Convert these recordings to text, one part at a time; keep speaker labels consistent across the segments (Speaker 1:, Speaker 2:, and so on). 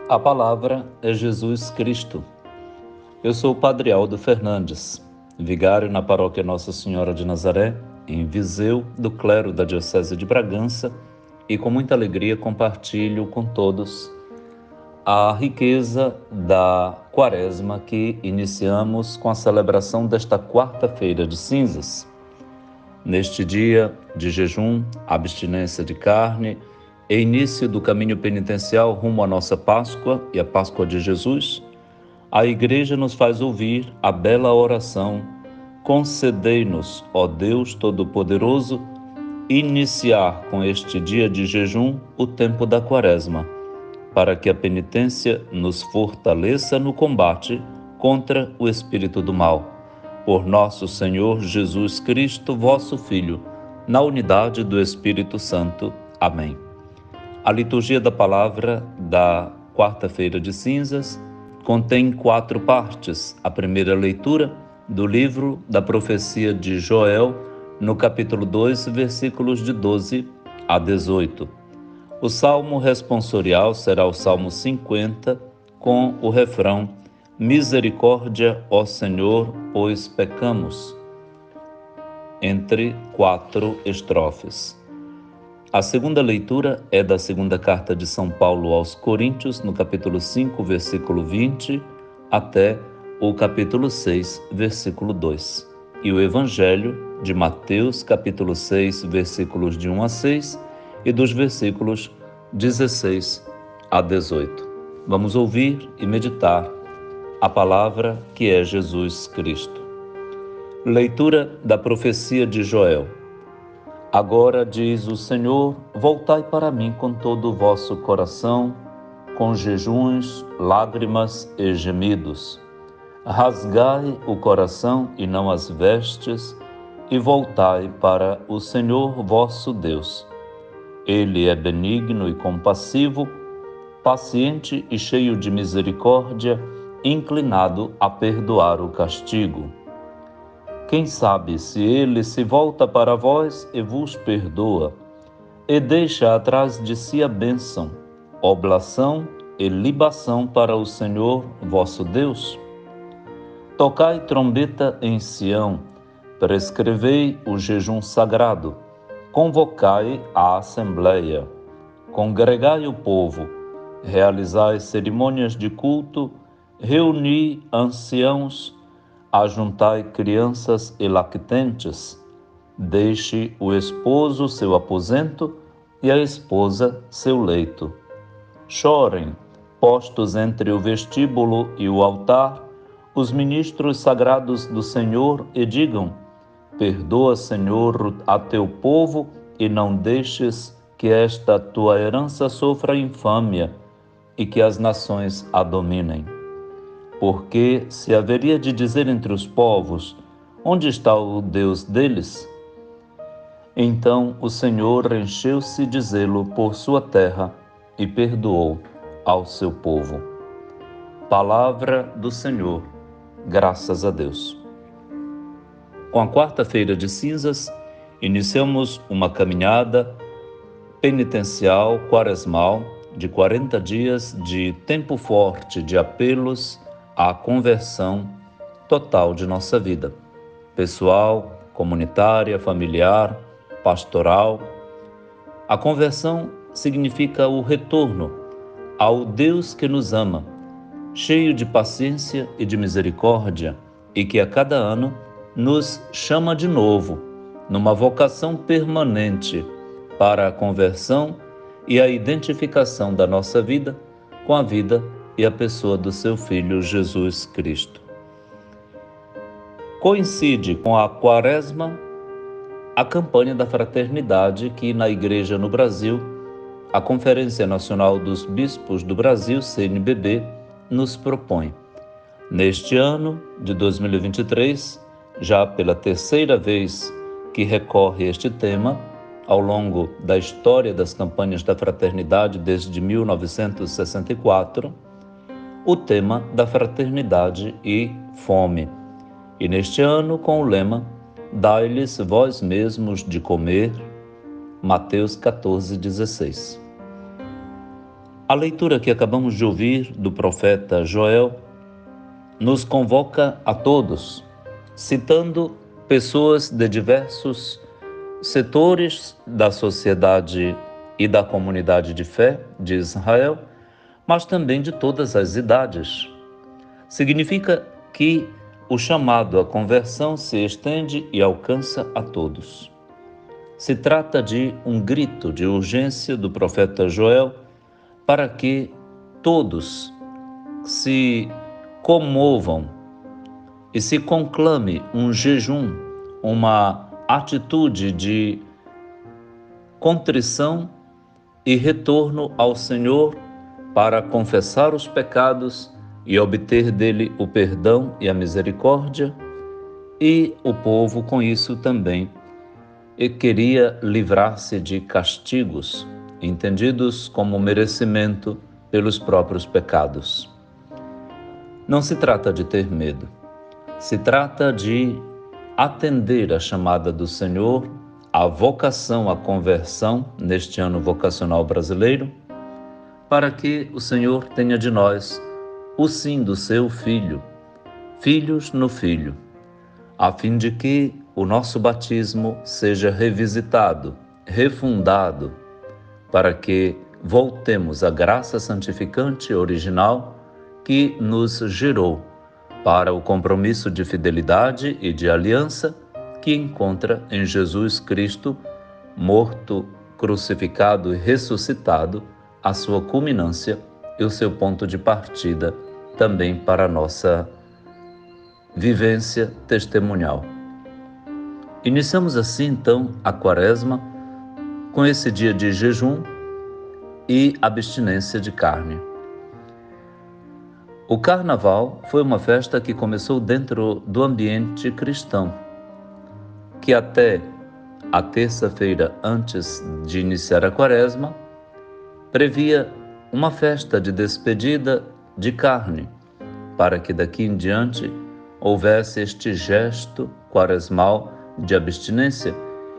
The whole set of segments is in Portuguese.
Speaker 1: A palavra é Jesus Cristo. Eu sou o Padre Aldo Fernandes, vigário na paróquia Nossa Senhora de Nazaré, em Viseu, do clero da Diocese de Bragança, e com muita alegria compartilho com todos a riqueza da Quaresma que iniciamos com a celebração desta quarta-feira de cinzas. Neste dia de jejum, abstinência de carne e início do caminho penitencial rumo à nossa Páscoa e a Páscoa de Jesus, a Igreja nos faz ouvir a bela oração: concedei-nos, ó Deus Todo-Poderoso, iniciar com este dia de jejum o tempo da Quaresma, para que a penitência nos fortaleça no combate contra o espírito do mal. Por nosso Senhor Jesus Cristo, vosso Filho, na unidade do Espírito Santo. Amém. A liturgia da palavra da quarta-feira de cinzas contém 4 partes. A primeira leitura do livro da profecia de Joel, no capítulo 2, versículos de 12 a 18. O salmo responsorial será o Salmo 50, com o refrão: Misericórdia, ó Senhor, pois pecamos, entre 4 estrofes. A segunda leitura é da segunda carta de São Paulo aos Coríntios, no capítulo 5, versículo 20, até o capítulo 6, versículo 2. E o Evangelho de Mateus, capítulo 6, versículos de 1 a 6, e dos versículos 16 a 18. Vamos ouvir e meditar a palavra que é Jesus Cristo. Leitura da profecia de Joel. Agora diz o Senhor: voltai para mim com todo o vosso coração, com jejuns, lágrimas e gemidos. Rasgai o coração e não as vestes, e voltai para o Senhor vosso Deus. Ele é benigno e compassivo, paciente e cheio de misericórdia, inclinado a perdoar o castigo. Quem sabe se ele se volta para vós e vos perdoa, e deixa atrás de si a bênção, oblação e libação para o Senhor vosso Deus? Tocai trombeta em Sião, prescrevei o jejum sagrado, convocai a assembleia, congregai o povo, realizai cerimônias de culto, reuni anciãos, ajuntai crianças e lactentes, deixe o esposo seu aposento e a esposa seu leito. Chorem, postos entre o vestíbulo e o altar, os ministros sagrados do Senhor, e digam: perdoa, Senhor, a teu povo, e não deixes que esta tua herança sofra infâmia e que as nações a dominem. Porque se haveria de dizer entre os povos: onde está o Deus deles? Então o Senhor encheu-se de zelo por sua terra e perdoou ao seu povo. Palavra do Senhor. Graças a Deus. Com a quarta-feira de cinzas, iniciamos uma caminhada penitencial quaresmal de 40 dias de tempo forte de apelos à conversão total de nossa vida, pessoal, comunitária, familiar, pastoral. A conversão significa o retorno ao Deus que nos ama, cheio de paciência e de misericórdia, e que a cada ano nos chama de novo, numa vocação permanente para a conversão e a identificação da nossa vida com a vida e a pessoa do seu Filho Jesus Cristo. Coincide com a Quaresma a campanha da fraternidade que na Igreja no Brasil, a Conferência Nacional dos Bispos do Brasil, CNBB, nos propõe. Neste ano de 2023, já pela terceira vez que recorre a este tema, ao longo da história das campanhas da fraternidade desde 1964, o tema da fraternidade e fome. E neste ano com o lema: dai-lhes vós mesmos de comer, Mateus 14,16. A leitura que acabamos de ouvir do profeta Joel nos convoca a todos, citando pessoas de diversos setores da sociedade e da comunidade de fé de Israel, mas também de todas as idades. Significa que o chamado à conversão se estende e alcança a todos. Se trata de um grito de urgência do profeta Joel para que todos se comovam e se conclame um jejum, uma atitude de contrição e retorno ao Senhor para confessar os pecados e obter dele o perdão e a misericórdia, e o povo com isso também queria livrar-se de castigos, entendidos como merecimento pelos próprios pecados. Não se trata de ter medo, se trata de atender a chamada do Senhor, a vocação, a conversão neste ano vocacional brasileiro, para que o Senhor tenha de nós o sim do seu Filho, filhos no Filho, a fim de que o nosso batismo seja revisitado, refundado, para que voltemos à graça santificante original que nos gerou para o compromisso de fidelidade e de aliança que encontra em Jesus Cristo, morto, crucificado e ressuscitado, a sua culminância e o seu ponto de partida também para a nossa vivência testemunhal. Iniciamos assim, então, a Quaresma com esse dia de jejum e abstinência de carne. O Carnaval foi uma festa que começou dentro do ambiente cristão, que até a terça-feira antes de iniciar a Quaresma previa uma festa de despedida de carne, para que daqui em diante houvesse este gesto quaresmal de abstinência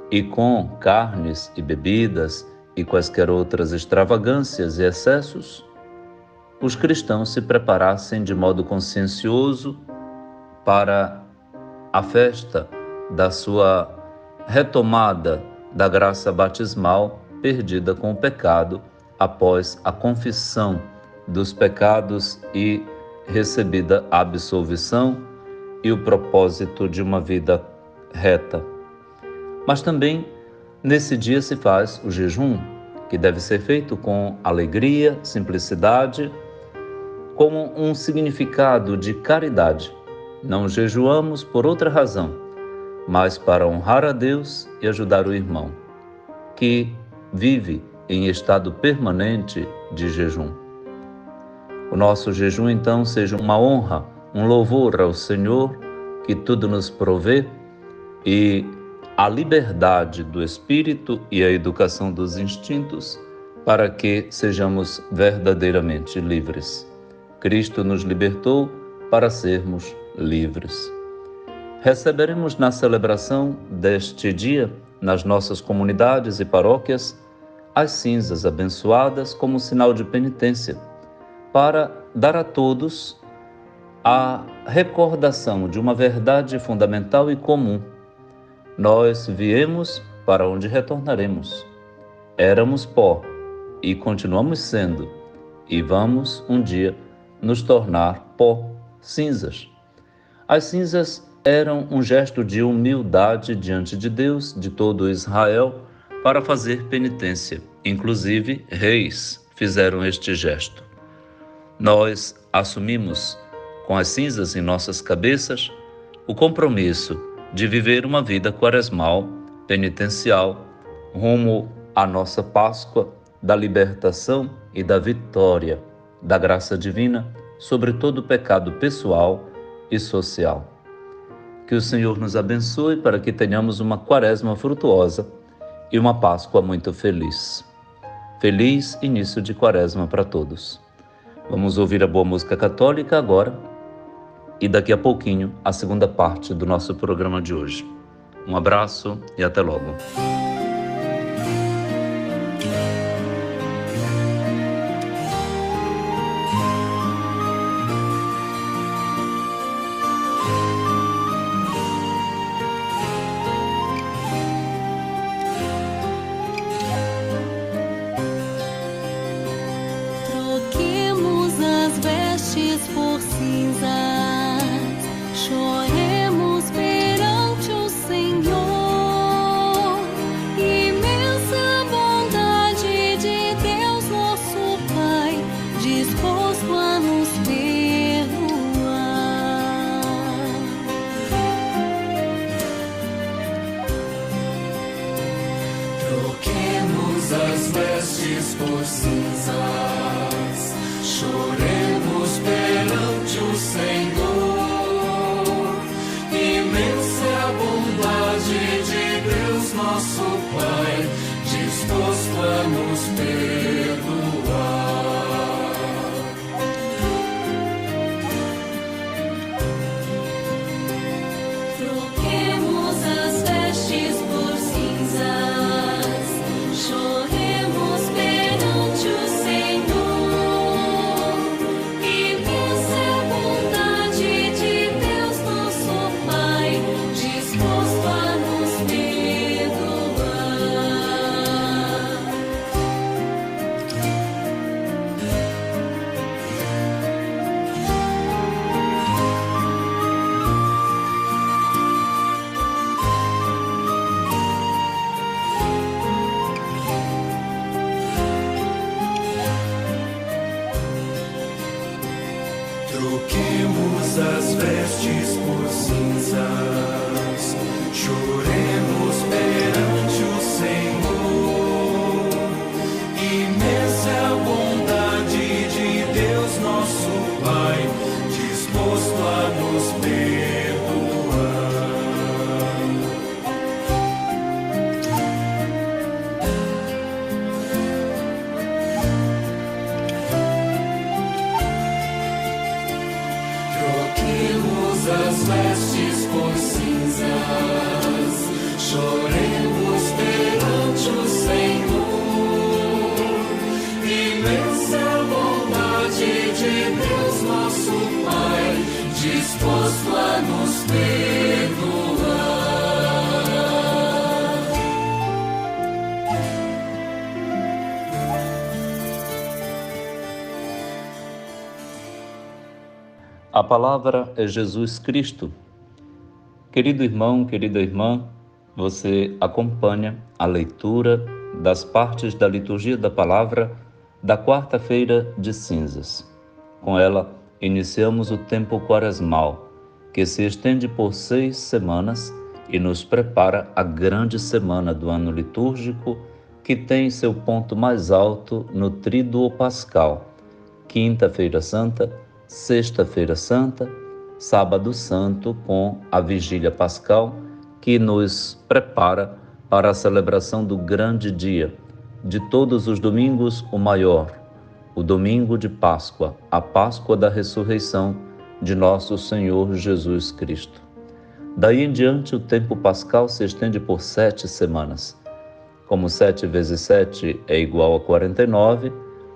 Speaker 1: e com carnes e bebidas e quaisquer outras extravagâncias e excessos, os cristãos se preparassem de modo consciencioso para a festa da sua retomada da graça batismal perdida com o pecado após a confissão dos pecados e recebida a absolvição e o propósito de uma vida reta. Mas também nesse dia se faz o jejum, que deve ser feito com alegria, simplicidade, com um significado de caridade. Não jejuamos por outra razão, mas para honrar a Deus e ajudar o irmão, que vive em estado permanente de jejum. O nosso jejum, então, seja uma honra, um louvor ao Senhor, que tudo nos provê, e a liberdade do espírito e a educação dos instintos para que sejamos verdadeiramente livres. Cristo nos libertou para sermos livres. Receberemos na celebração deste dia, nas nossas comunidades e paróquias, as cinzas abençoadas como sinal de penitência, para dar a todos a recordação de uma verdade fundamental e comum. Nós viemos para onde retornaremos. Éramos pó e continuamos sendo, e vamos um dia nos tornar pó, cinzas. As cinzas eram um gesto de humildade diante de Deus, de todo Israel, para fazer penitência. Inclusive, reis fizeram este gesto. Nós assumimos, com as cinzas em nossas cabeças, o compromisso de viver uma vida quaresmal, penitencial, rumo à nossa Páscoa da libertação e da vitória da graça divina sobre todo o pecado pessoal e social. Que o Senhor nos abençoe para que tenhamos uma Quaresma frutuosa e uma Páscoa muito feliz. Feliz início de Quaresma para todos. Vamos ouvir a boa música católica agora e daqui a pouquinho a segunda parte do nosso programa de hoje. Um abraço e até logo.
Speaker 2: vestes por cinzas, choremos perante o Senhor. Imensa bondade de Deus, nosso Pai, disposto a nos perdoar.
Speaker 3: Troquemos as vestes por cinzas, choremos perante o Senhor. Imensa é a bondade de Deus, nosso Pai, disposto a nos perdoar.
Speaker 2: Troquemos as vestes por cinzas, choremos perante o Senhor. Imensa é a bondade de Deus, nosso Pai, disposto a nos perdoar.
Speaker 3: Troquemos as vestes por cinzas, choremos perante o Senhor. Imensa é a bondade de Deus, nosso Pai, disposto a nos perdoar. Troquemos as vestes por cinzas, choremos perante o Senhor. Imensa é a bondade de Deus, nosso Pai, disposto a nos perdoar.
Speaker 1: A palavra é Jesus Cristo. Querido irmão, querida irmã, você acompanha a leitura das partes da liturgia da palavra da quarta-feira de cinzas. Com ela, iniciamos o tempo quaresmal, que se estende por 6 semanas e nos prepara a grande semana do ano litúrgico, que tem seu ponto mais alto no Tríduo Pascal, Quinta-feira Santa, Sexta-feira Santa, Sábado Santo, com a Vigília Pascal, que nos prepara para a celebração do grande dia, de todos os domingos o maior, o domingo de Páscoa, a Páscoa da ressurreição de nosso Senhor Jesus Cristo. Daí em diante, o tempo pascal se estende por 7 semanas. Como 7 vezes 7 é igual a 49,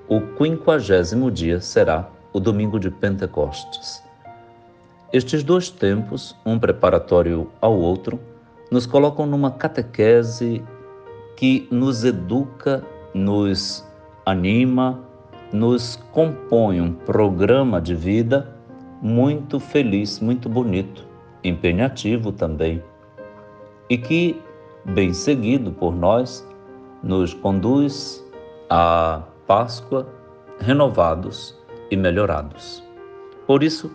Speaker 1: o 50º dia será o domingo de Pentecostes. Estes 2 tempos, um preparatório ao outro, nos colocam numa catequese que nos educa, nos anima, nos compõe um programa de vida muito feliz, muito bonito, empenhativo também, e que, bem seguido por nós, nos conduz à Páscoa renovados e melhorados. Por isso,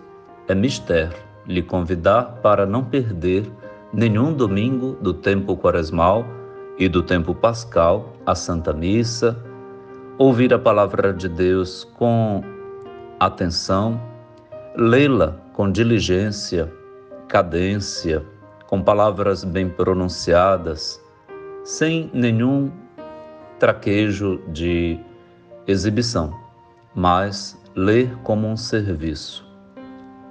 Speaker 1: é mister lhe convidar para não perder nenhum domingo do tempo quaresmal e do tempo pascal, a Santa Missa, ouvir a palavra de Deus com atenção, lê-la com diligência, cadência, com palavras bem pronunciadas, sem nenhum traquejo de exibição, mas ler como um serviço.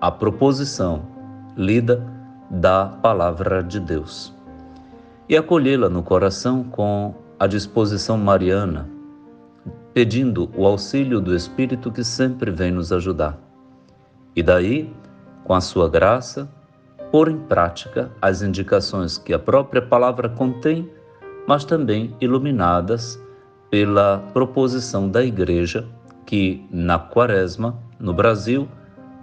Speaker 1: A proposição lida da palavra de Deus. E acolhê-la no coração com a disposição mariana, pedindo o auxílio do Espírito que sempre vem nos ajudar. E daí, com a sua graça, pôr em prática as indicações que a própria palavra contém, mas também iluminadas pela proposição da Igreja, que na Quaresma, no Brasil,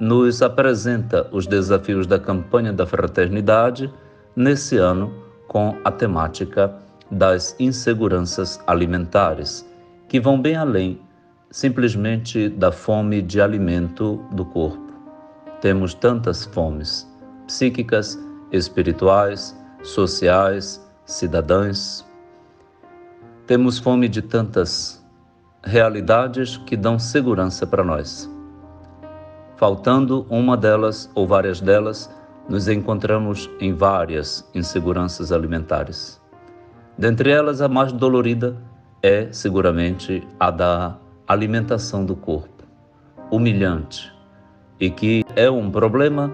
Speaker 1: nos apresenta os desafios da campanha da fraternidade nesse ano com a temática das inseguranças alimentares, que vão bem além simplesmente da fome de alimento do corpo. Temos tantas fomes psíquicas, espirituais, sociais, cidadãs. Temos fome de tantas realidades que dão segurança para nós. Faltando uma delas ou várias delas, nos encontramos em várias inseguranças alimentares. Dentre elas, a mais dolorida é seguramente a da alimentação do corpo, humilhante, e que é um problema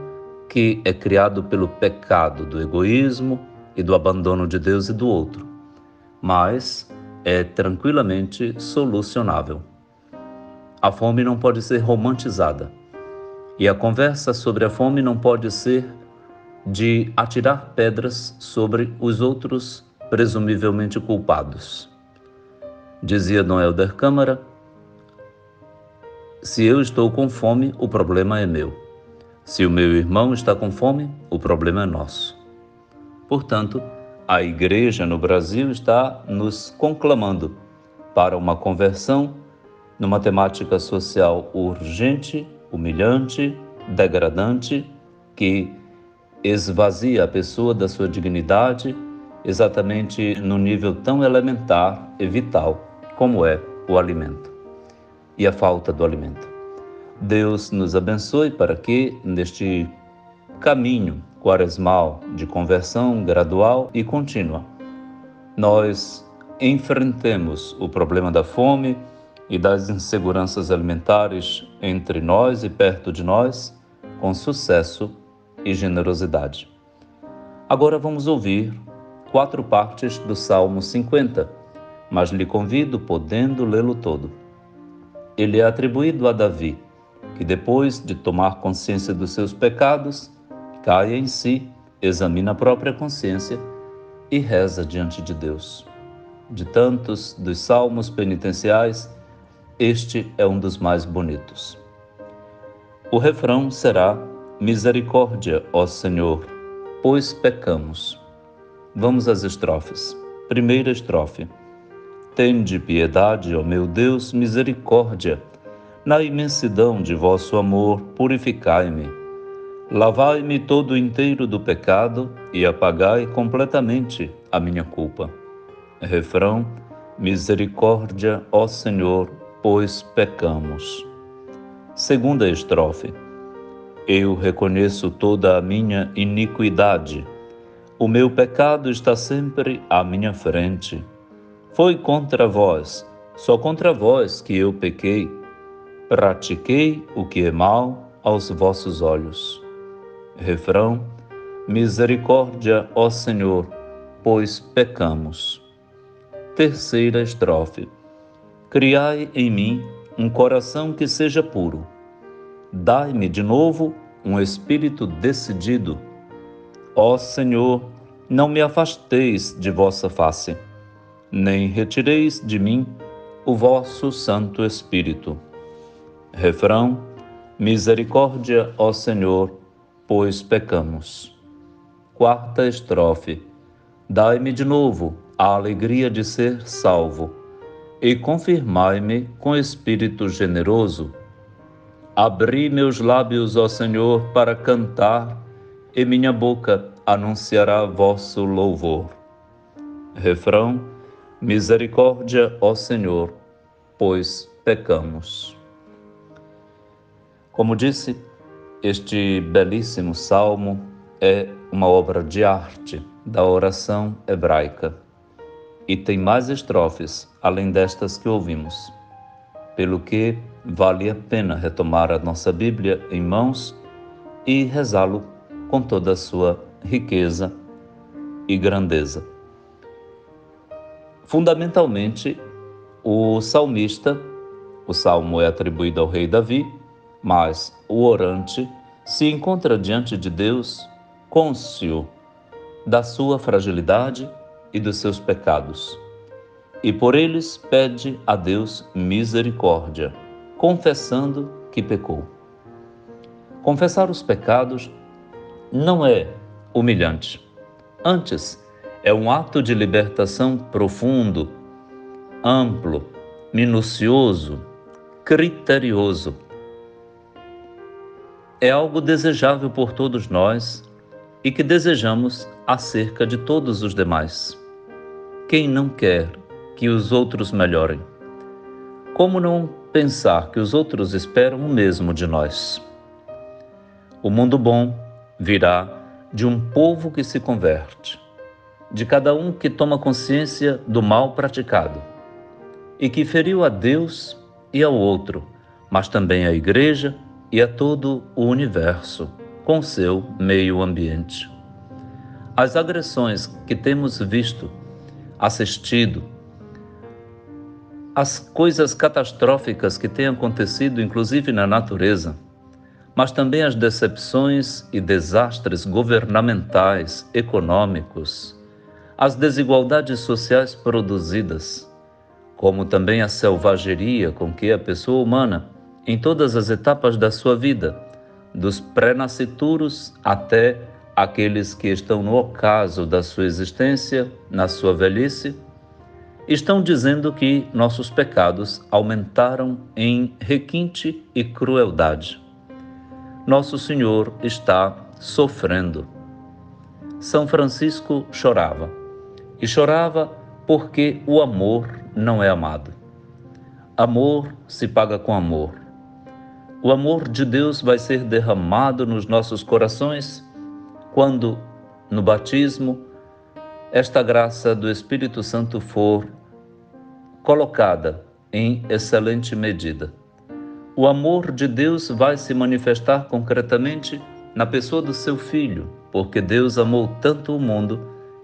Speaker 1: que é criado pelo pecado do egoísmo e do abandono de Deus e do outro, mas é tranquilamente solucionável. A fome não pode ser romantizada, e a conversa sobre a fome não pode ser de atirar pedras sobre os outros presumivelmente culpados. Dizia Dom Helder Câmara: se eu estou com fome, o problema é meu. Se o meu irmão está com fome, o problema é nosso. Portanto, a Igreja no Brasil está nos conclamando para uma conversão numa temática social urgente, humilhante, degradante, que esvazia a pessoa da sua dignidade exatamente no nível tão elementar e vital como é o alimento e a falta do alimento. Deus nos abençoe para que, neste caminho quaresmal de conversão gradual e contínua, nós enfrentemos o problema da fome e das inseguranças alimentares entre nós e perto de nós com sucesso e generosidade. Agora vamos ouvir 4 partes do Salmo 50, mas lhe convido, podendo lê-lo todo. Ele é atribuído a Davi, que depois de tomar consciência dos seus pecados, cai em si, examina a própria consciência e reza diante de Deus. De tantos dos salmos penitenciais, este é um dos mais bonitos. O refrão será: misericórdia, ó Senhor, pois pecamos. Vamos às estrofes. Primeira estrofe. Tende piedade, ó meu Deus, misericórdia. Na imensidão de vosso amor, purificai-me. Lavai-me todo inteiro do pecado e apagai completamente a minha culpa. Refrão. Misericórdia, ó Senhor, pois pecamos. Segunda estrofe. Eu reconheço toda a minha iniquidade. O meu pecado está sempre à minha frente. Foi contra vós, só contra vós que eu pequei. Pratiquei o que é mal aos vossos olhos. Refrão. Misericórdia, ó Senhor, pois pecamos. Terceira estrofe. Criai em mim um coração que seja puro. Dai-me de novo um espírito decidido. Ó Senhor, não me afasteis de vossa face, nem retireis de mim o vosso Santo Espírito. Refrão. Misericórdia, ó Senhor, pois pecamos. Quarta estrofe. Dai-me de novo a alegria de ser salvo, e confirmai-me com espírito generoso. Abri meus lábios, ó Senhor, para cantar, e minha boca anunciará vosso louvor. Refrão. Misericórdia, ó Senhor, pois pecamos. Como disse, este belíssimo salmo é uma obra de arte da oração hebraica e tem mais estrofes além destas que ouvimos, pelo que vale a pena retomar a nossa Bíblia em mãos e rezá-lo com toda a sua riqueza e grandeza. Fundamentalmente, o salmista, o salmo é atribuído ao rei Davi, mas o orante se encontra diante de Deus cônscio da sua fragilidade e dos seus pecados, e por eles pede a Deus misericórdia, confessando que pecou. Confessar os pecados não é humilhante. Antes, é um ato de libertação profundo, amplo, minucioso, criterioso. É algo desejável por todos nós e que desejamos acerca de todos os demais. Quem não quer que os outros melhorem? Como não pensar que os outros esperam o mesmo de nós? O mundo bom virá de um povo que se converte, de cada um que toma consciência do mal praticado e que feriu a Deus e ao outro, mas também à Igreja e a todo o universo, com seu meio ambiente. As agressões que temos visto, assistido, as coisas catastróficas que têm acontecido, inclusive na natureza, mas também as decepções e desastres governamentais, econômicos, as desigualdades sociais produzidas, como também a selvageria com que a pessoa humana, em todas as etapas da sua vida, dos pré-nascituros até aqueles que estão no ocaso da sua existência, na sua velhice, estão dizendo que nossos pecados aumentaram em requinte e crueldade. Nosso Senhor está sofrendo. São Francisco chorava, e chorava porque o amor não é amado. Amor se paga com amor. O amor de Deus vai ser derramado nos nossos corações quando, no batismo, esta graça do Espírito Santo for colocada em excelente medida. O amor de Deus vai se manifestar concretamente na pessoa do seu Filho, porque Deus amou tanto o mundo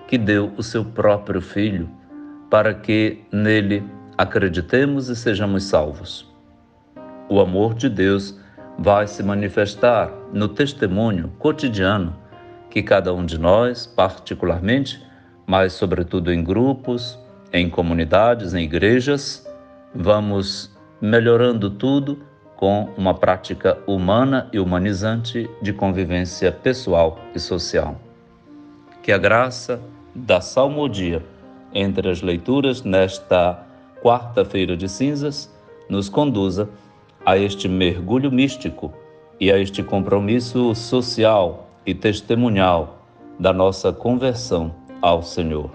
Speaker 1: que deu o seu próprio Filho, para que nele acreditemos e sejamos salvos. O amor de Deus vai se manifestar no testemunho cotidiano que cada um de nós, particularmente, mas sobretudo em grupos, em comunidades, em igrejas, vamos melhorando tudo com uma prática humana e humanizante de convivência pessoal e social. Que a graça da salmodia entre as leituras nesta quarta-feira de cinzas nos conduza a este mergulho místico e a este compromisso social e testemunhal da nossa conversão ao Senhor.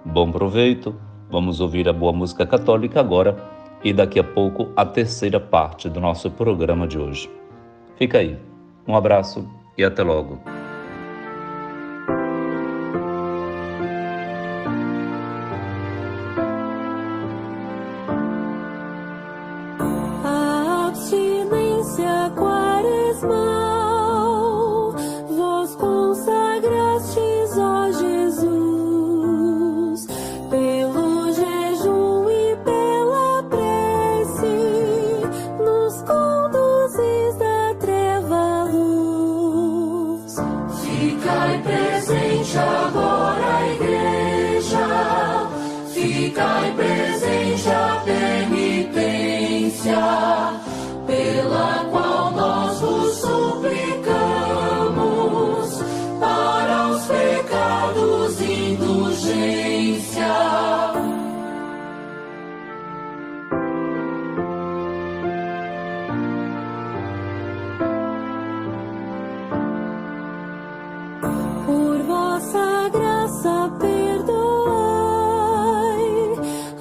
Speaker 1: Bom proveito, vamos ouvir a boa música católica agora e daqui a pouco a terceira parte do nosso programa de hoje. Fica aí, um abraço e até logo.
Speaker 2: A abstinência quaresmal, vós consagrastes, ó Jesus, pelo jejum e pela prece, nos conduzis da treva à luz.
Speaker 3: Ficai presente agora, Igreja, ficai presente a penitência, pela qual nós vos suplicamos, para os pecados indulgência.
Speaker 2: Por vossa graça perdoai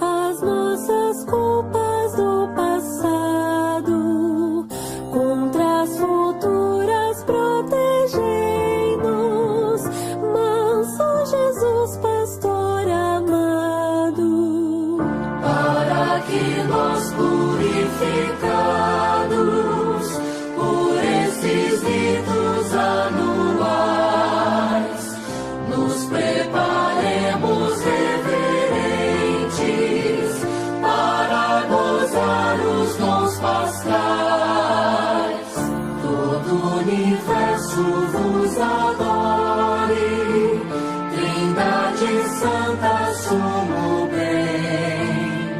Speaker 2: as nossas culpas do passado, contra as futuras protegei-nos, manso Jesus, pastor amado.
Speaker 3: Para que nós purificados por esses ritos anuais, nos preparemos reverentes para gozar os dons pascais. Todo o universo vos adore, Trindade Santa, sumo bem.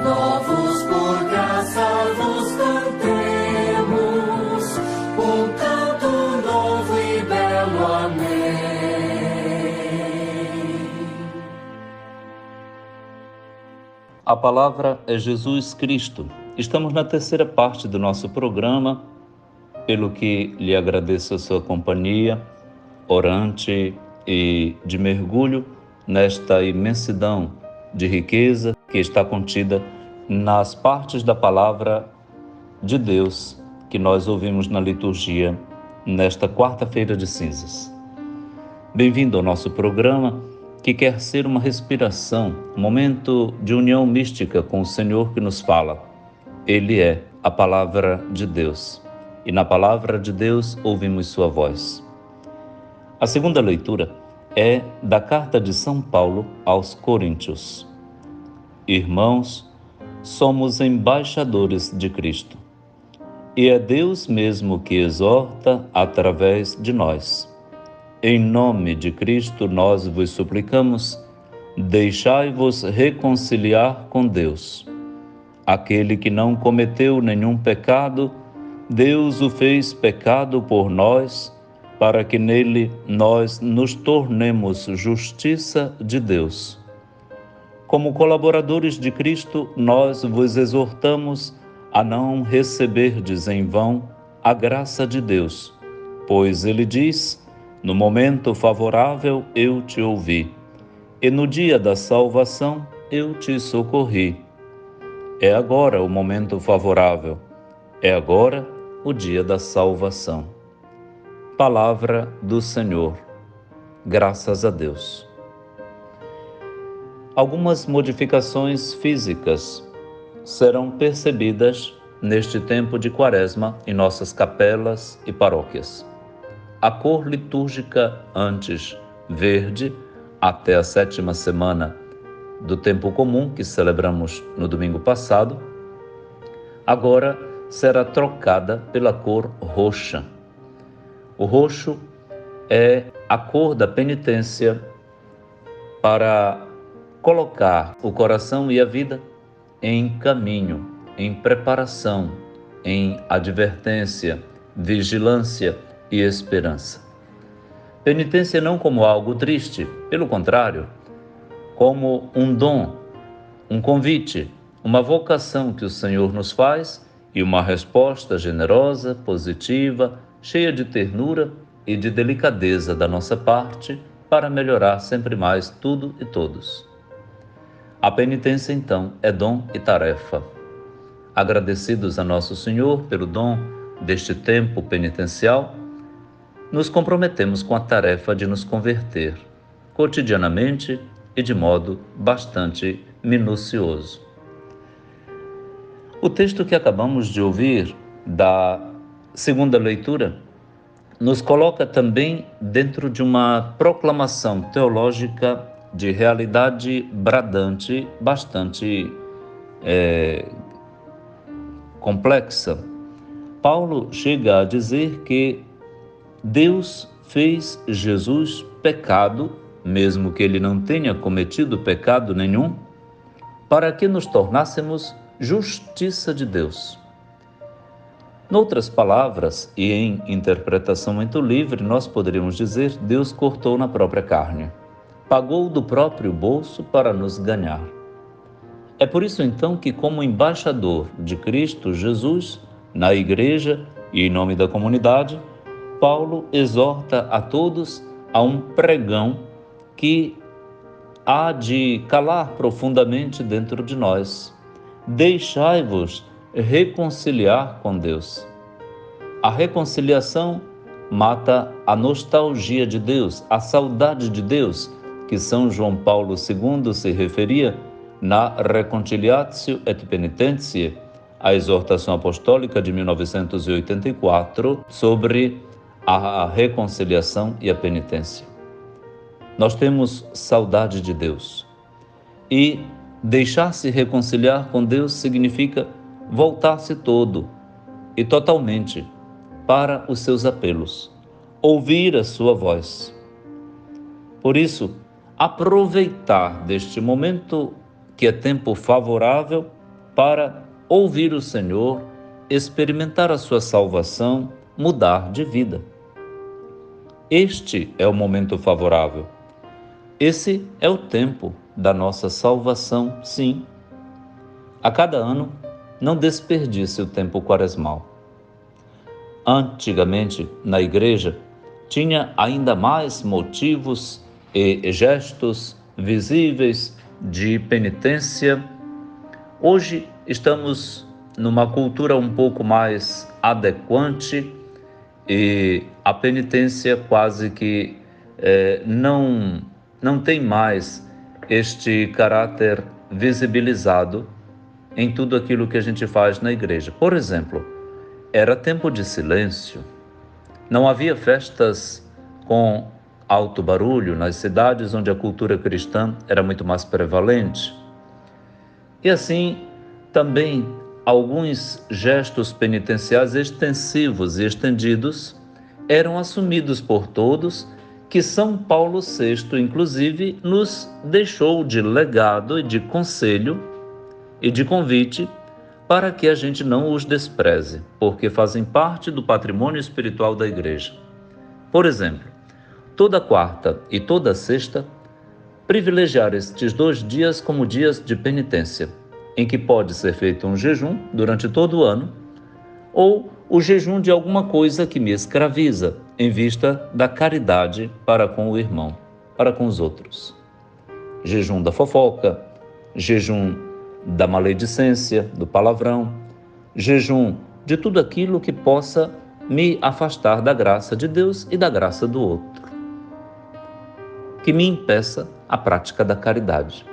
Speaker 3: Novos por graça vos cantemos,
Speaker 1: A palavra é Jesus Cristo. Estamos na terceira parte do nosso programa, pelo que lhe agradeço a sua companhia, orante e de mergulho nesta imensidão de riqueza que está contida nas partes da palavra de Deus que nós ouvimos na liturgia nesta quarta-feira de cinzas. Bem-vindo ao nosso programa, que quer ser uma respiração, um momento de união mística com o Senhor que nos fala. Ele é a palavra de Deus, e na palavra de Deus ouvimos sua voz. A segunda leitura é da carta de São Paulo aos Coríntios. Irmãos, somos embaixadores de Cristo, e é Deus mesmo que exorta através de nós. Em nome de Cristo, nós vos suplicamos, deixai-vos reconciliar com Deus. Aquele que não cometeu nenhum pecado, Deus o fez pecado por nós, para que nele nós nos tornemos justiça de Deus. Como colaboradores de Cristo, nós vos exortamos a não receberdes em vão a graça de Deus, pois ele diz: no momento favorável eu te ouvi, e no dia da salvação eu te socorri. É agora o momento favorável, é agora o dia da salvação. Palavra do Senhor. Graças a Deus. Algumas modificações físicas serão percebidas neste tempo de Quaresma em nossas capelas e paróquias. A cor litúrgica antes verde, até a 7ª semana do tempo comum, que celebramos no domingo passado, agora será trocada pela cor roxa. O roxo é a cor da penitência para colocar o coração e a vida em caminho, em preparação, em advertência, vigilância e esperança. Penitência não como algo triste, pelo contrário, como um dom, um convite, uma vocação que o Senhor nos faz e uma resposta generosa, positiva, cheia de ternura e de delicadeza da nossa parte para melhorar sempre mais tudo e todos. A penitência, então, é dom e tarefa. Agradecidos a Nosso Senhor pelo dom deste tempo penitencial, nos comprometemos com a tarefa de nos converter, cotidianamente e de modo bastante minucioso. O texto que acabamos de ouvir, da segunda leitura, nos coloca também dentro de uma proclamação teológica de realidade bradante, bastante complexa. Paulo chega a dizer que Deus fez Jesus pecado, mesmo que ele não tenha cometido pecado nenhum, para que nos tornássemos justiça de Deus. Noutras palavras, e em interpretação muito livre, nós poderíamos dizer: Deus cortou na própria carne, pagou do próprio bolso para nos ganhar. É por isso então que, como embaixador de Cristo Jesus, na igreja e em nome da comunidade, Paulo exorta a todos a um pregão que há de calar profundamente dentro de nós. Deixai-vos reconciliar com Deus. A reconciliação mata a nostalgia de Deus, a saudade de Deus, que São João Paulo II se referia na Reconciliatio et Penitentiae, a exortação apostólica de 1984 sobre a reconciliação e a penitência. Nós temos saudade de Deus. E deixar-se reconciliar com Deus significa voltar-se todo e totalmente para os seus apelos, ouvir a sua voz. Por isso, aproveitar deste momento que é tempo favorável para ouvir o Senhor, experimentar a sua salvação, mudar de vida. Este é o momento favorável. Esse é o tempo da nossa salvação, sim. A cada ano, não desperdice o tempo quaresmal. Antigamente, na igreja, tinha ainda mais motivos e gestos visíveis de penitência. Hoje estamos numa cultura um pouco mais adequante e a penitência quase que não tem mais este caráter visibilizado em tudo aquilo que a gente faz na igreja. Por exemplo, era tempo de silêncio, não havia festas com alto barulho nas cidades onde a cultura cristã era muito mais prevalente. E assim, também alguns gestos penitenciais extensivos e estendidos eram assumidos por todos, que São Paulo VI, inclusive, nos deixou de legado e de conselho e de convite para que a gente não os despreze, porque fazem parte do patrimônio espiritual da Igreja. Por exemplo, toda quarta e toda sexta, privilegiar estes 2 dias como dias de penitência, em que pode ser feito um jejum durante todo o ano, ou o jejum de alguma coisa que me escraviza, em vista da caridade para com o irmão, para com os outros. Jejum da fofoca, jejum da maledicência, do palavrão, jejum de tudo aquilo que possa me afastar da graça de Deus e da graça do outro, que me impeça a prática da caridade.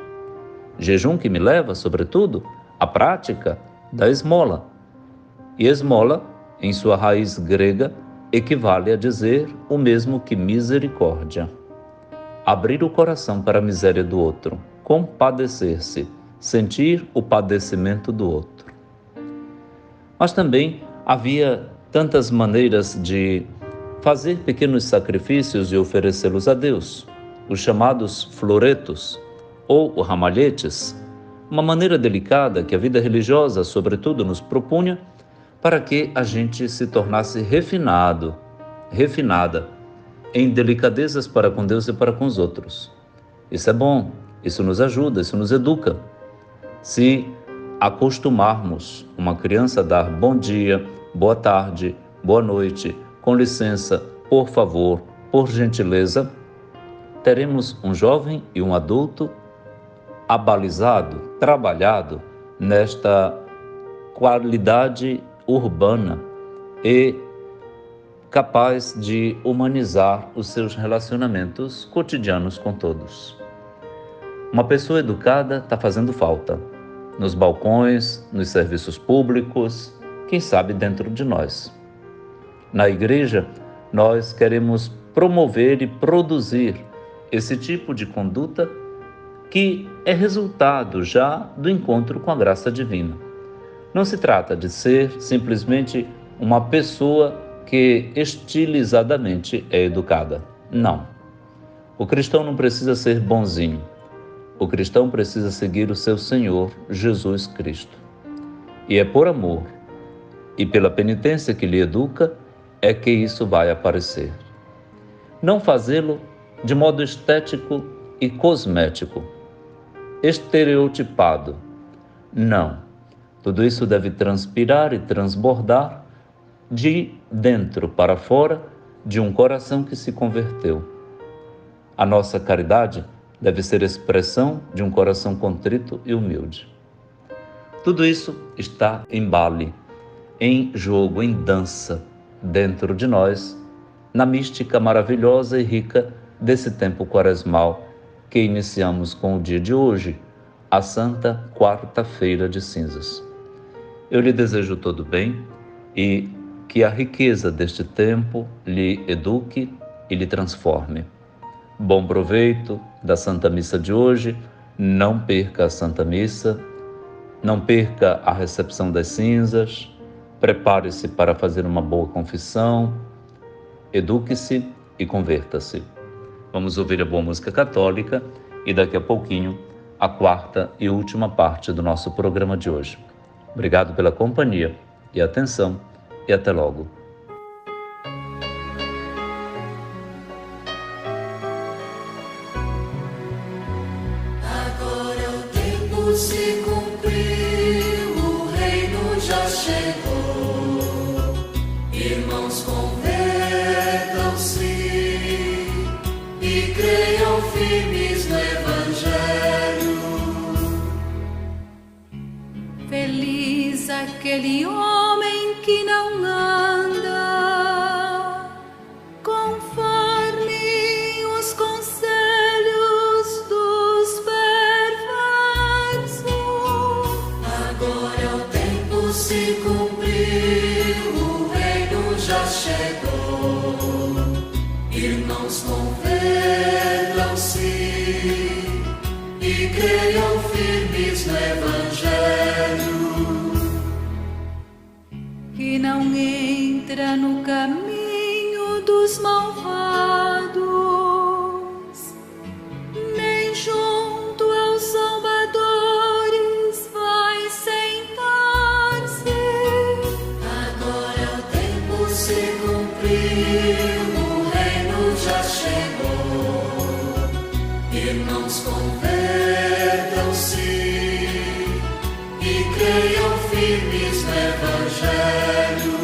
Speaker 1: Jejum que me leva, sobretudo, à prática da esmola. E esmola, em sua raiz grega, equivale a dizer o mesmo que misericórdia. Abrir o coração para a miséria do outro, compadecer-se, sentir o padecimento do outro. Mas também havia tantas maneiras de fazer pequenos sacrifícios e oferecê-los a Deus, os chamados floretos ou ramalhetes, uma maneira delicada que a vida religiosa, sobretudo, nos propunha para que a gente se tornasse refinada em delicadezas para com Deus e para com os outros. Isso é bom, isso nos ajuda, isso nos educa. Se acostumarmos uma criança a dar bom dia, boa tarde, boa noite, com licença, por favor, por gentileza, teremos um jovem e um adulto abalizado, trabalhado nesta qualidade urbana e capaz de humanizar os seus relacionamentos cotidianos com todos. Uma pessoa educada está fazendo falta nos balcões, nos serviços públicos, quem sabe dentro de nós. Na igreja, nós queremos promover e produzir esse tipo de conduta que é resultado já do encontro com a graça divina. Não se trata de ser simplesmente uma pessoa que estilizadamente é educada. Não. O cristão não precisa ser bonzinho. O cristão precisa seguir o seu Senhor, Jesus Cristo. E é por amor e pela penitência que lhe educa é que isso vai aparecer. Não fazê-lo de modo estético e cosmético, estereotipado. Não. Tudo isso deve transpirar e transbordar de dentro para fora de um coração que se converteu. A nossa caridade deve ser expressão de um coração contrito e humilde. Tudo isso está em baile, em jogo, em dança, dentro de nós, na mística maravilhosa e rica desse tempo quaresmal que iniciamos com o dia de hoje, a Santa Quarta-feira de Cinzas. Eu lhe desejo todo bem e que a riqueza deste tempo lhe eduque e lhe transforme. Bom proveito da Santa Missa de hoje, não perca a Santa Missa, não perca a recepção das cinzas, prepare-se para fazer uma boa confissão, eduque-se e converta-se. Vamos ouvir a boa música católica e daqui a pouquinho a quarta e última parte do nosso programa de hoje. Obrigado pela companhia e atenção e até logo.
Speaker 3: Agora o tempo se cumpriu. Irmãos, convertam-se e creiam firmes no Evangelho.
Speaker 4: Feliz aquele homem que não anda conforme os conselhos dos perversos.
Speaker 3: Agora o tempo se cumpriu, o reino já chegou. Irmãos, convertam-se e creiam firmes no Evangelho.
Speaker 4: Que não entra no caminho dos malvados, nem junto aos zombadores vai sentar-se.
Speaker 3: Agora o tempo se cumpriu, o reino já chegou. Irmãos, convertam-se e creiam firmes no Evangelho.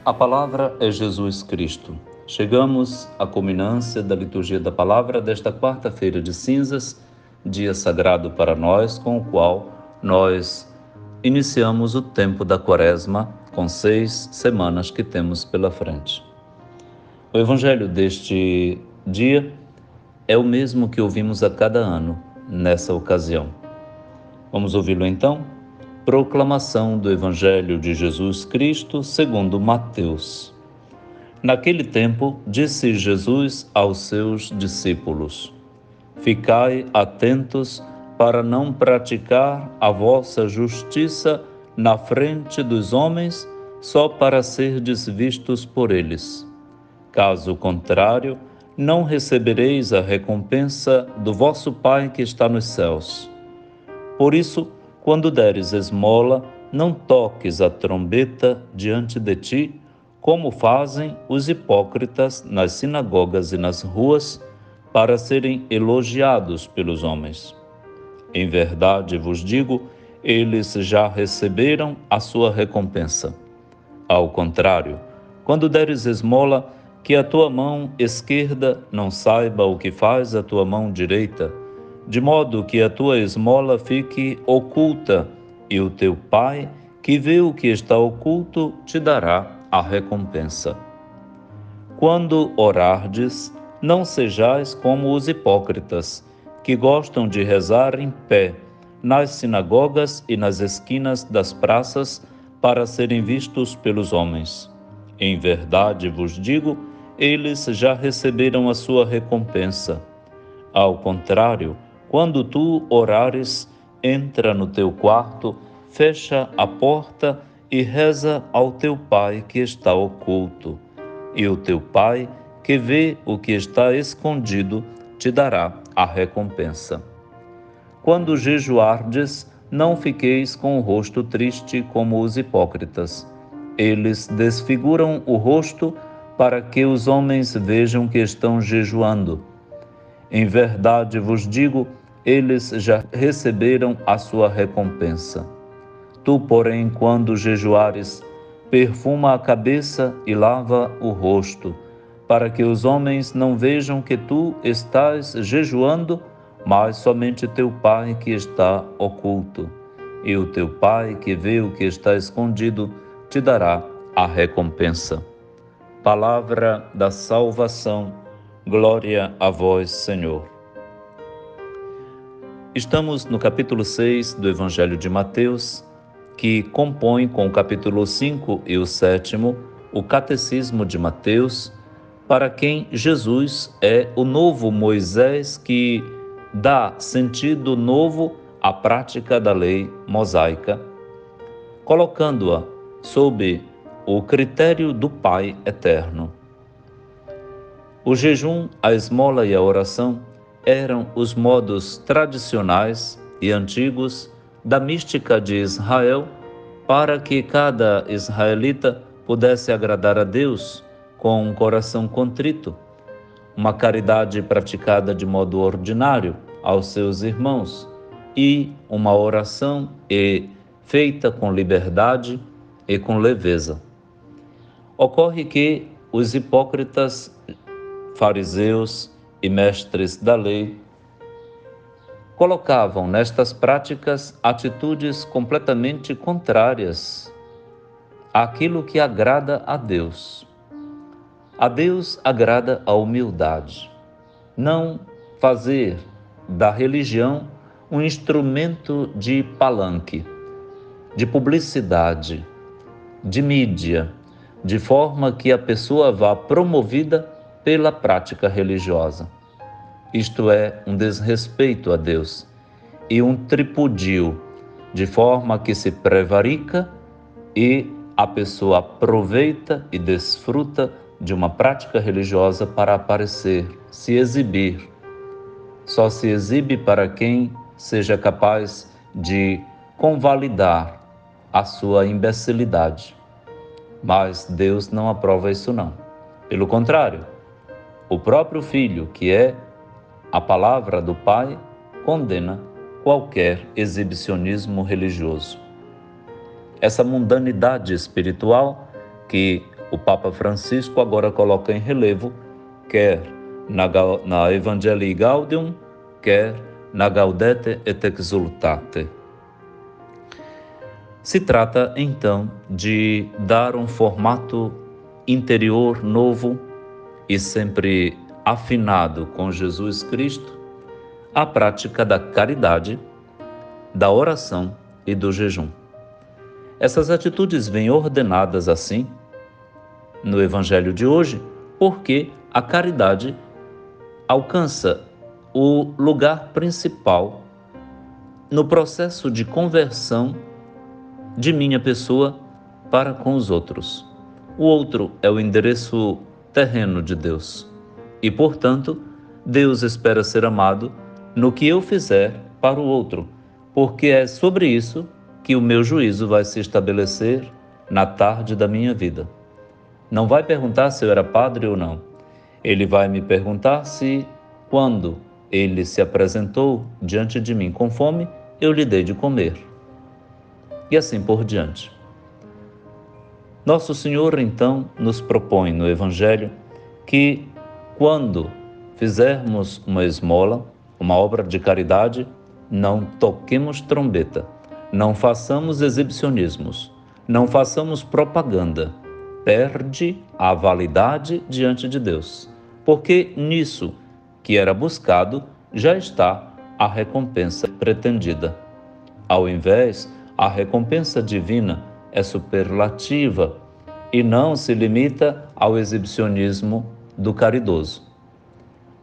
Speaker 1: A palavra é Jesus Cristo. Chegamos à culminância da liturgia da palavra desta quarta-feira de cinzas, dia sagrado para nós, com o qual nós iniciamos o tempo da Quaresma, com 6 semanas que temos pela frente. O evangelho deste dia é o mesmo que ouvimos a cada ano nessa ocasião. Vamos ouvi-lo então? Proclamação do Evangelho de Jesus Cristo segundo Mateus. Naquele tempo, disse Jesus aos seus discípulos: Ficai atentos para não praticar a vossa justiça na frente dos homens, só para serdes vistos por eles. Caso contrário, não recebereis a recompensa do vosso Pai que está nos céus. Por isso, quando deres esmola, não toques a trombeta diante de ti, como fazem os hipócritas nas sinagogas e nas ruas, para serem elogiados pelos homens. Em verdade vos digo, eles já receberam a sua recompensa. Ao contrário, quando deres esmola, que a tua mão esquerda não saiba o que faz a tua mão direita, de modo que a tua esmola fique oculta, e o teu Pai, que vê o que está oculto, te dará a recompensa. Quando orardes, não sejais como os hipócritas, que gostam de rezar em pé, nas sinagogas e nas esquinas das praças, para serem vistos pelos homens. Em verdade vos digo, eles já receberam a sua recompensa. Ao contrário, quando tu orares, entra no teu quarto, fecha a porta e reza ao teu Pai que está oculto. E o teu Pai, que vê o que está escondido, te dará a recompensa. Quando jejuardes, não fiqueis com o rosto triste como os hipócritas. Eles desfiguram o rosto para que os homens vejam que estão jejuando. Em verdade vos digo, eles já receberam a sua recompensa. Tu, porém, quando jejuares, perfuma a cabeça e lava o rosto, para que os homens não vejam que tu estás jejuando, mas somente teu Pai que está oculto. E o teu Pai que vê o que está escondido, te dará a recompensa. Palavra da salvação. Glória a vós, Senhor. Estamos no capítulo 6 do Evangelho de Mateus, que compõe com o capítulo 5 e o 7º o Catecismo de Mateus, para quem Jesus é o novo Moisés que dá sentido novo à prática da lei mosaica, colocando-a sob o critério do Pai eterno. O jejum, a esmola e a oração eram os modos tradicionais e antigos da mística de Israel para que cada israelita pudesse agradar a Deus com um coração contrito, uma caridade praticada de modo ordinário aos seus irmãos e uma oração feita com liberdade e com leveza. Ocorre que os hipócritas, fariseus e mestres da lei colocavam nestas práticas atitudes completamente contrárias àquilo que agrada a Deus. A Deus agrada a humildade, não fazer da religião um instrumento de palanque, de publicidade, de mídia, de forma que a pessoa vá promovida pela prática religiosa. Isto é um desrespeito a Deus e um tripudio, de forma que se prevarica e a pessoa aproveita e desfruta de uma prática religiosa para aparecer, se exibir. Só se exibe para quem seja capaz de convalidar a sua imbecilidade. Mas Deus não aprova isso não. Pelo contrário, o próprio Filho, que é a palavra do Pai, condena qualquer exibicionismo religioso. Essa mundanidade espiritual que o Papa Francisco agora coloca em relevo, quer na Evangelii Gaudium, quer na Gaudete et Exsultate. Se trata, então, de dar um formato interior novo e sempre afinado com Jesus Cristo à prática da caridade, da oração e do jejum. Essas atitudes vêm ordenadas assim no Evangelho de hoje, porque a caridade alcança o lugar principal no processo de conversão de minha pessoa para com os outros. O outro é o endereço terreno de Deus e, portanto, Deus espera ser amado no que eu fizer para o outro, porque é sobre isso que o meu juízo vai se estabelecer na tarde da minha vida. Não vai perguntar se eu era padre ou não. Ele vai me perguntar se, quando ele se apresentou diante de mim com fome, eu lhe dei de comer. E assim por diante. Nosso Senhor, então, nos propõe no Evangelho que, quando fizermos uma esmola, uma obra de caridade, não toquemos trombeta, não façamos exibicionismos, não façamos propaganda. Perde a validade diante de Deus, porque nisso que era buscado já está a recompensa pretendida. Ao invés, a recompensa divina é superlativa e não se limita ao exibicionismo do caridoso.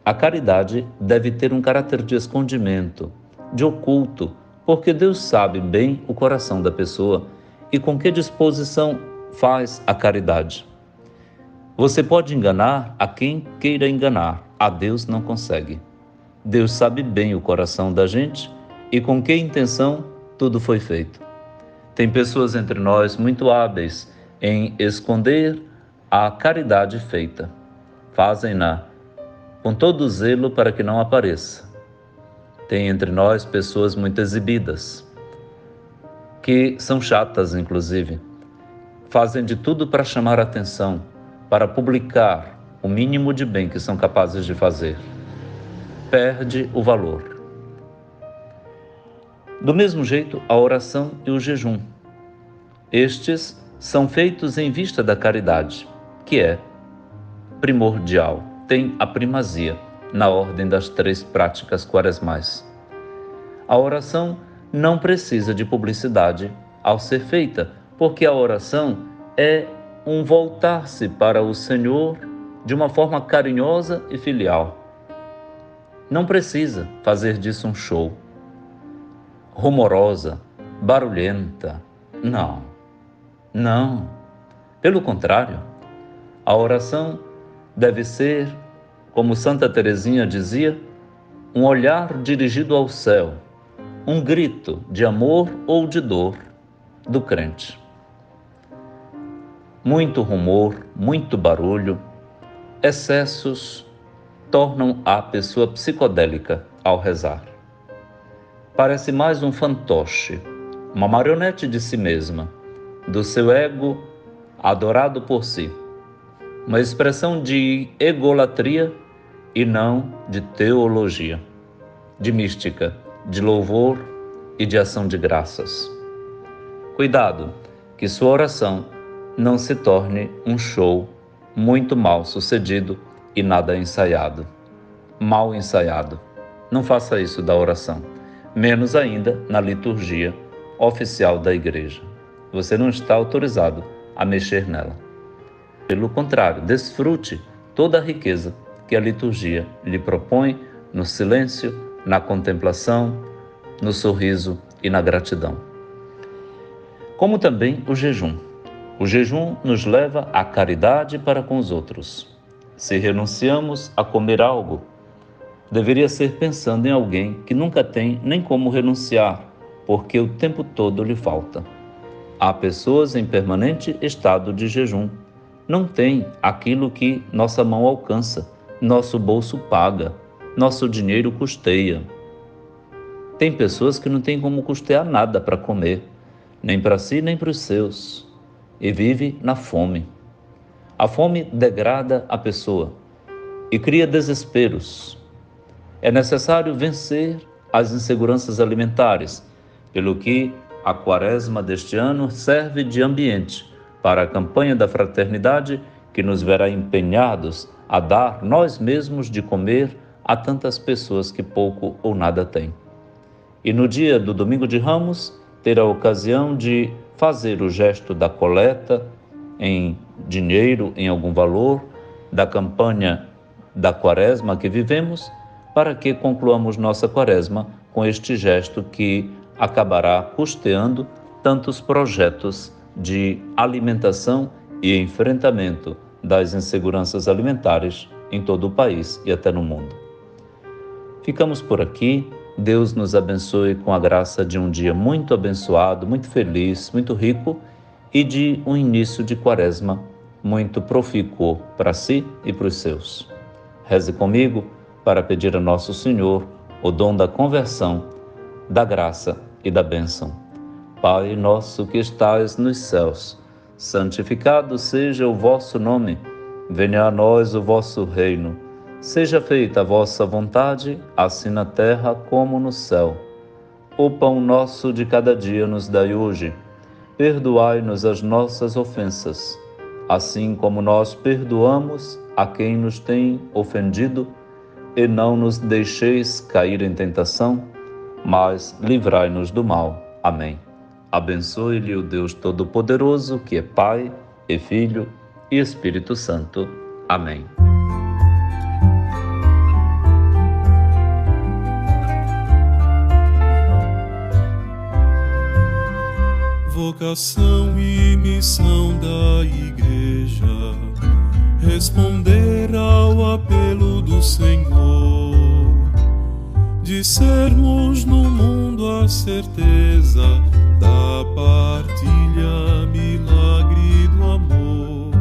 Speaker 1: A caridade deve ter um caráter de escondimento, de oculto, porque Deus sabe bem o coração da pessoa e com que disposição faz a caridade. Você pode enganar a quem queira enganar, a Deus não consegue. Deus sabe bem o coração da gente e com que intenção tudo foi feito. Tem pessoas entre nós muito hábeis em esconder a caridade feita. Fazem-na com todo zelo para que não apareça. Tem entre nós pessoas muito exibidas, que são chatas, inclusive. Fazem de tudo para chamar a atenção, para publicar o mínimo de bem que são capazes de fazer. Perde o valor. Do mesmo jeito, a oração e o jejum. Estes são feitos em vista da caridade, que é primordial, tem a primazia na ordem das 3 práticas quaresmais. A oração não precisa de publicidade ao ser feita, porque a oração é um voltar-se para o Senhor de uma forma carinhosa e filial. Não precisa fazer disso um show, rumorosa, barulhenta. Não. Pelo contrário, a oração deve ser, como Santa Teresinha dizia, um olhar dirigido ao céu, um grito de amor ou de dor do crente. Muito rumor, muito barulho, excessos tornam a pessoa psicodélica ao rezar. Parece mais um fantoche, uma marionete de si mesma, do seu ego adorado por si, uma expressão de egolatria e não de teologia, de mística, de louvor e de ação de graças. Cuidado, que sua oração não se torne um show muito mal sucedido e nada ensaiado. Mal ensaiado. Não faça isso da oração, menos ainda na liturgia oficial da igreja. Você não está autorizado a mexer nela. Pelo contrário, desfrute toda a riqueza que a liturgia lhe propõe no silêncio, na contemplação, no sorriso e na gratidão. Como também o jejum. O jejum nos leva à caridade para com os outros. Se renunciamos a comer algo, deveria ser pensando em alguém que nunca tem nem como renunciar, porque o tempo todo lhe falta. Há pessoas em permanente estado de jejum. Não tem aquilo que nossa mão alcança, nosso bolso paga, nosso dinheiro custeia. Tem pessoas que não têm como custear nada para comer, nem para si nem para os seus, e vive na fome. A fome degrada a pessoa e cria desesperos. É necessário vencer as inseguranças alimentares, pelo que a quaresma deste ano serve de ambiente para a campanha da fraternidade que nos verá empenhados a dar nós mesmos de comer a tantas pessoas que pouco ou nada têm. E no dia do Domingo de Ramos, ter a ocasião de fazer o gesto da coleta em dinheiro, em algum valor, da campanha da quaresma que vivemos, para que concluamos nossa quaresma com este gesto que acabará custeando tantos projetos de alimentação e enfrentamento das inseguranças alimentares em todo o país e até no mundo. Ficamos por aqui. Deus nos abençoe com a graça de um dia muito abençoado, muito feliz, muito rico e de um início de quaresma muito profícuo para si e para os seus. Reze comigo para pedir a Nosso Senhor o dom da conversão, da graça e da bênção. Pai nosso que estais nos céus, santificado seja o vosso nome. Venha a nós o vosso reino. Seja feita a vossa vontade, assim na terra como no céu. O pão nosso de cada dia nos dai hoje. Perdoai-nos as nossas ofensas, assim como nós perdoamos a quem nos tem ofendido, e não nos deixeis cair em tentação, mas livrai-nos do mal. Amém. Abençoe-lhe o Deus Todo-Poderoso, que é Pai, e Filho, e Espírito Santo. Amém.
Speaker 5: Vocação e missão da Igreja, responder ao apelo do Senhor, de sermos no mundo a certeza da partilha, milagre do amor.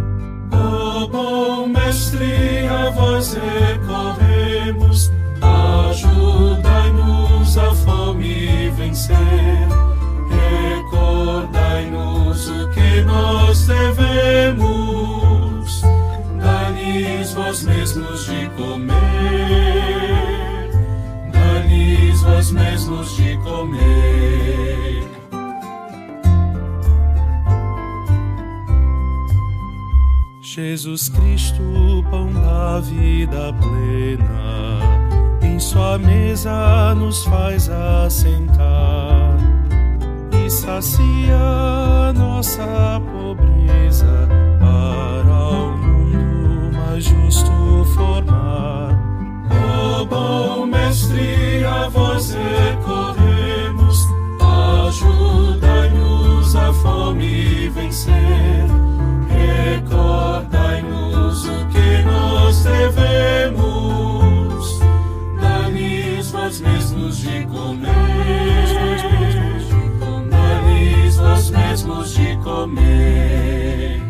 Speaker 5: Ó bom Mestre, a vós recorremos, ajudai-nos a fome vencer. Recordai-nos o que nós devemos, dai-lhes vós mesmos de comer, dai-lhes vós mesmos de comer. Jesus Cristo, pão da vida plena, em sua mesa nos faz assentar e sacia nossa pobreza, para o mundo mais justo formar. Ó bom Mestre, a vós recorremos, ajudai-nos a fome vencer. Recordai-nos o que nós devemos, dai-lhes vós mesmos de comer, dai-lhes vós mesmos de comer.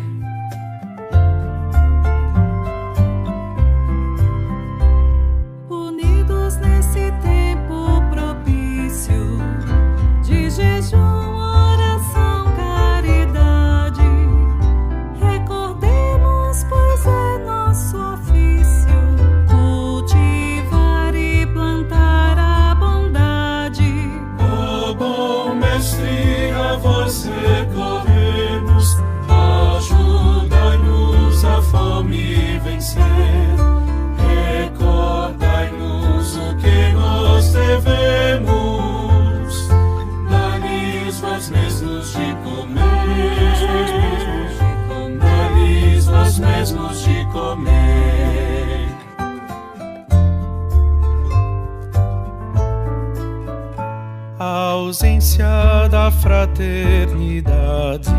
Speaker 5: essência da fraternidade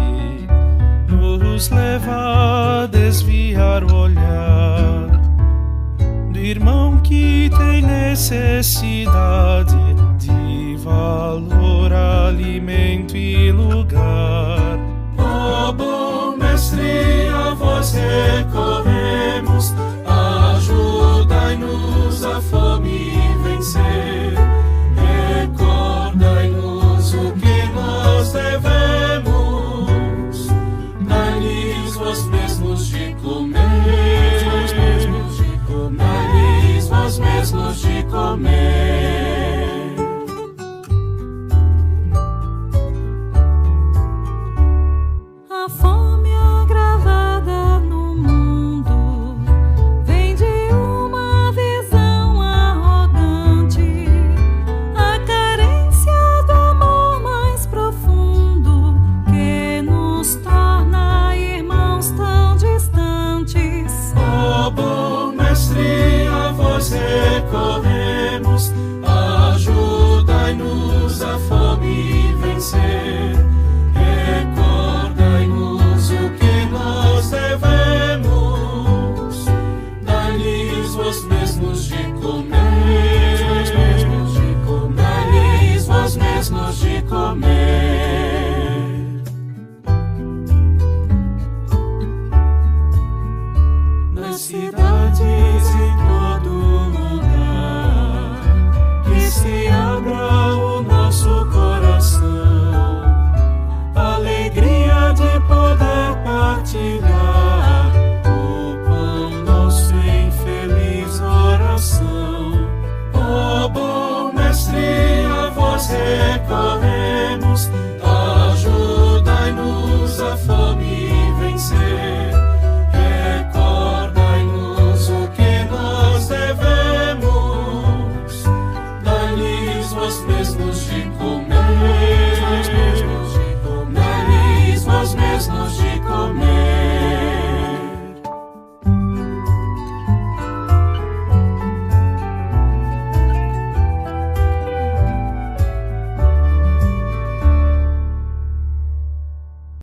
Speaker 5: nos leva a desviar o olhar do irmão que tem necessidade de valor, alimento e lugar. Ó bom mestre, a vós recorremos, ajudai-nos a fome vencer. Recordai-nos o que nós devemos, dai-lhes vós mesmos de comer, dai-lhes vós mesmos de comer.
Speaker 2: A fome agravada no mundo vem de uma visão arrogante. A carência do amor mais profundo que nos torna irmãos tão distantes.
Speaker 5: Ó bom mestre, a vós recorremos, ajudai-nos a fome vencer. Recordai-nos o que nós devemos, dai-lhes vós mesmos de comer.